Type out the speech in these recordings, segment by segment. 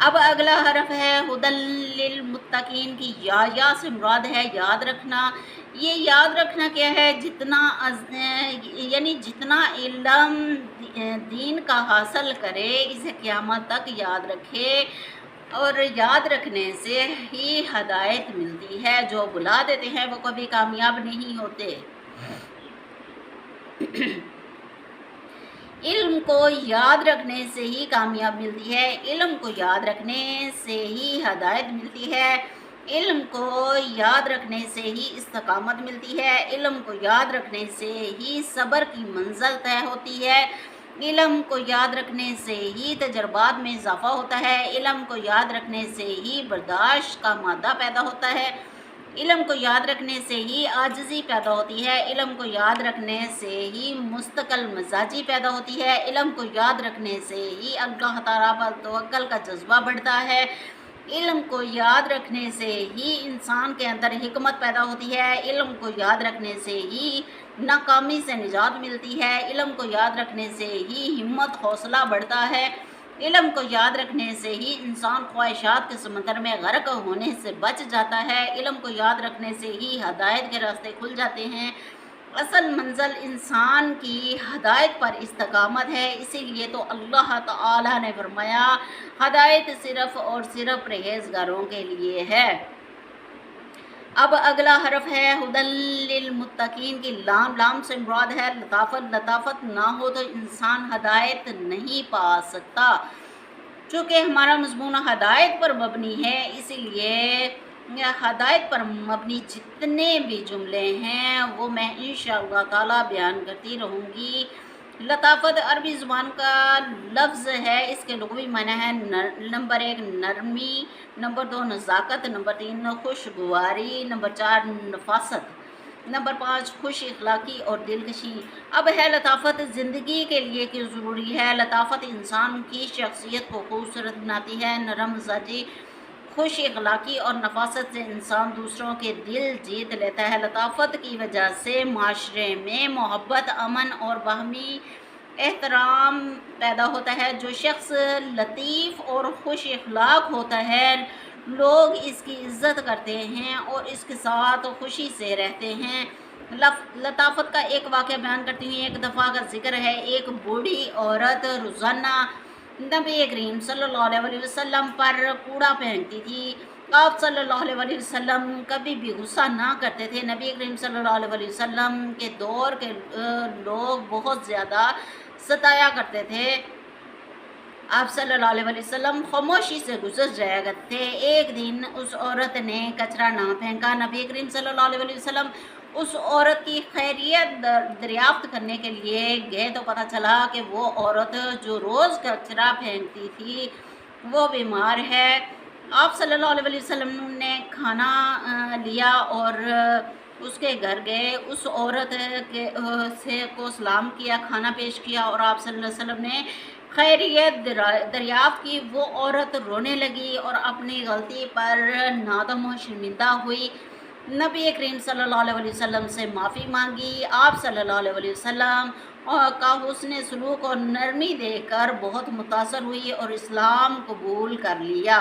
اب اگلا حرف ہے ہدل للمتقین کی یا سے مراد ہے یاد رکھنا۔ یہ یاد رکھنا کیا ہے؟ یعنی جتنا علم دین کا حاصل کرے اسے قیامت تک یاد رکھے، اور یاد رکھنے سے ہی ہدایت ملتی ہے۔ جو بھلا دیتے ہیں وہ کبھی کامیاب نہیں ہوتے۔ علم کو یاد رکھنے سے ہی کامیاب ملتی ہے، علم کو یاد رکھنے سے ہی ہدایت ملتی ہے، علم کو یاد رکھنے سے ہی استقامت ملتی ہے، علم کو یاد رکھنے سے ہی صبر کی منزل طے ہوتی ہے، علم کو یاد رکھنے سے ہی تجربات میں اضافہ ہوتا ہے، علم کو یاد رکھنے سے ہی برداشت کا مادہ پیدا ہوتا ہے، علم کو یاد رکھنے سے ہی عاجزی پیدا ہوتی ہے، علم کو یاد رکھنے سے ہی مستقل مزاجی پیدا ہوتی ہے، علم کو یاد رکھنے سے ہی اللہ تعالیٰ پر توکل کا جذبہ بڑھتا ہے، علم کو یاد رکھنے سے ہی انسان کے اندر حکمت پیدا ہوتی ہے، علم کو یاد رکھنے سے ہی ناکامی سے نجات ملتی ہے، علم کو یاد رکھنے سے ہی ہمت حوصلہ بڑھتا ہے، علم کو یاد رکھنے سے ہی انسان خواہشات کے سمندر میں غرق ہونے سے بچ جاتا ہے، علم کو یاد رکھنے سے ہی ہدایت کے راستے کھل جاتے ہیں۔ اصل منزل انسان کی ہدایت پر استقامت ہے، اسی لیے تو اللہ تعالیٰ نے فرمایا ہدایت صرف اور صرف پرہیزگاروں کے لیے ہے۔ اب اگلا حرف ہے ہدل للمتقین کی لام سے مراد ہے لطافت۔ لطافت نہ ہو تو انسان ہدایت نہیں پا سکتا۔ چونکہ ہمارا مضمون ہدایت پر مبنی ہے، اسی لیے ہدایت پر مبنی جتنے بھی جملے ہیں وہ میں انشاءاللہ تعالیٰ بیان کرتی رہوں گی۔ لطافت عربی زبان کا لفظ ہے، اس کے لغوی معنی ہے نمبر 1 نرمی، نمبر 2 نزاکت، نمبر 3 خوشگواری، نمبر 4 نفاست، نمبر 5 خوش اخلاقی اور دلکشی۔ اب ہے لطافت زندگی کے لیے کیوں ضروری ہے؟ لطافت انسان کی شخصیت کو خوبصورت بناتی ہے، نرم مزاجی، خوش اخلاقی اور نفاست سے انسان دوسروں کے دل جیت لیتا ہے۔ لطافت کی وجہ سے معاشرے میں محبت، امن اور باہمی احترام پیدا ہوتا ہے۔ جو شخص لطیف اور خوش اخلاق ہوتا ہے لوگ اس کی عزت کرتے ہیں اور اس کے ساتھ خوشی سے رہتے ہیں۔ لطافت کا ایک واقعہ بیان کرتی ہوں۔ ایک دفعہ کا ذکر ہے، ایک بوڑھی عورت روزانہ نبی کریم صلی اللہ علیہ وسلم پر کوڑا پھینکتی تھی۔ آپ صلی اللہ علیہ وسلم کبھی بھی غصہ نہ کرتے تھے۔ نبی کریم صلی اللہ علیہ وسلم کے دور کے لوگ بہت زیادہ ستایا کرتے تھے۔ آپ صلی اللہ علیہ وسلم خاموشی سے گزر جایا کرتے تھے۔ ایک دن اس عورت نے کچرا نہ پھینکا۔ نبی کریم صلی اللہ علیہ وسلم اس عورت کی خیریت دریافت کرنے کے لیے گئے تو پتہ چلا کہ وہ عورت جو روز کچرا پھینکتی تھی وہ بیمار ہے۔ آپ صلی اللہ علیہ وسلم نے کھانا لیا اور اس کے گھر گئے، اس عورت کو سلام کیا، کھانا پیش کیا اور آپ صلی اللہ علیہ وسلم نے خیریت دریافت کی۔ وہ عورت رونے لگی اور اپنی غلطی پر نادم و شرمندہ ہوئی۔ نبی کریم صلی اللہ علیہ وسلم سے معافی مانگی۔ آپ صلی اللہ علیہ وسلم کا حسن سلوک اور نرمی دیکھ کر بہت متاثر ہوئی اور اسلام قبول کر لیا۔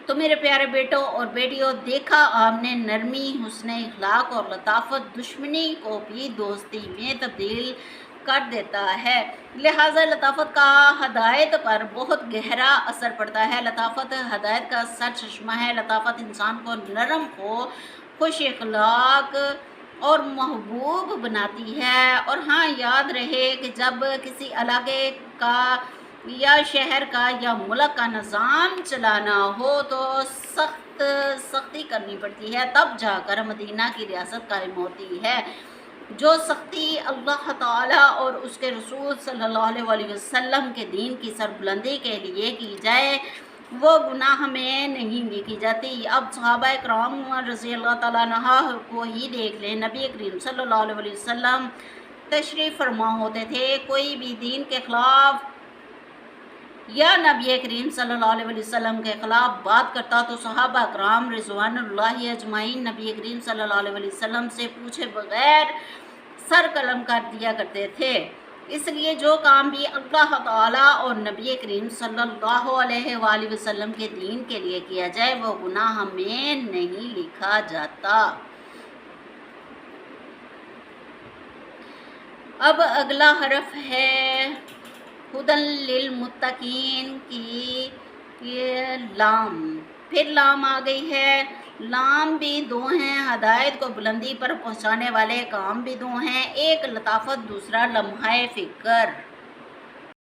تو میرے پیارے بیٹوں اور بیٹیوں، دیکھا آپ نے نرمی، حسن اخلاق اور لطافت دشمنی کو بھی دوستی میں تبدیل کر دیتا ہے۔ لہٰذا لطافت کا ہدایت پر بہت گہرا اثر پڑتا ہے۔ لطافت ہدایت کا سرچشمہ ہے۔ لطافت انسان کو نرم، خوش اخلاق اور محبوب بناتی ہے۔ اور ہاں، یاد رہے کہ جب کسی علاقے کا یا شہر کا یا ملک کا نظام چلانا ہو تو سختی کرنی پڑتی ہے، تب جا کر مدینہ کی ریاست قائم ہوتی ہے۔ جو سختی اللہ تعالیٰ اور اس کے رسول صلی اللہ علیہ وسلم کے دین کی سربلندی کے لیے کی جائے وہ گناہ میں نہیں لکھی جاتی۔ اب صحابہ کرام رضی اللہ تعالیٰ عنہ کو ہی دیکھ لیں۔ نبی کریم صلی اللہ علیہ وسلم تشریف فرما ہوتے تھے، کوئی بھی دین کے خلاف یا نبی کریم صلی اللہ علیہ وسلم کے خلاف بات کرتا تو صحابہ کرام رضوان اللہ اجمعین نبی کریم صلی اللہ علیہ وسلم سے پوچھے بغیر سر قلم کر دیا کرتے تھے۔ اس لیے جو کام بھی اللہ تعالیٰ اور نبی کریم صلی اللہ علیہ وآلہ وسلم کے دین کے لیے کیا جائے وہ گناہ میں نہیں لکھا جاتا۔ اب اگلا حرف ہے ہدی للمتقین کی یہ لام، پھر لام آ گئی ہے۔ لام بھی دو ہیں، ہدایت کو بلندی پر پہنچانے والے کام بھی دو ہیں، ایک لطافت دوسرا لمحہ فکر۔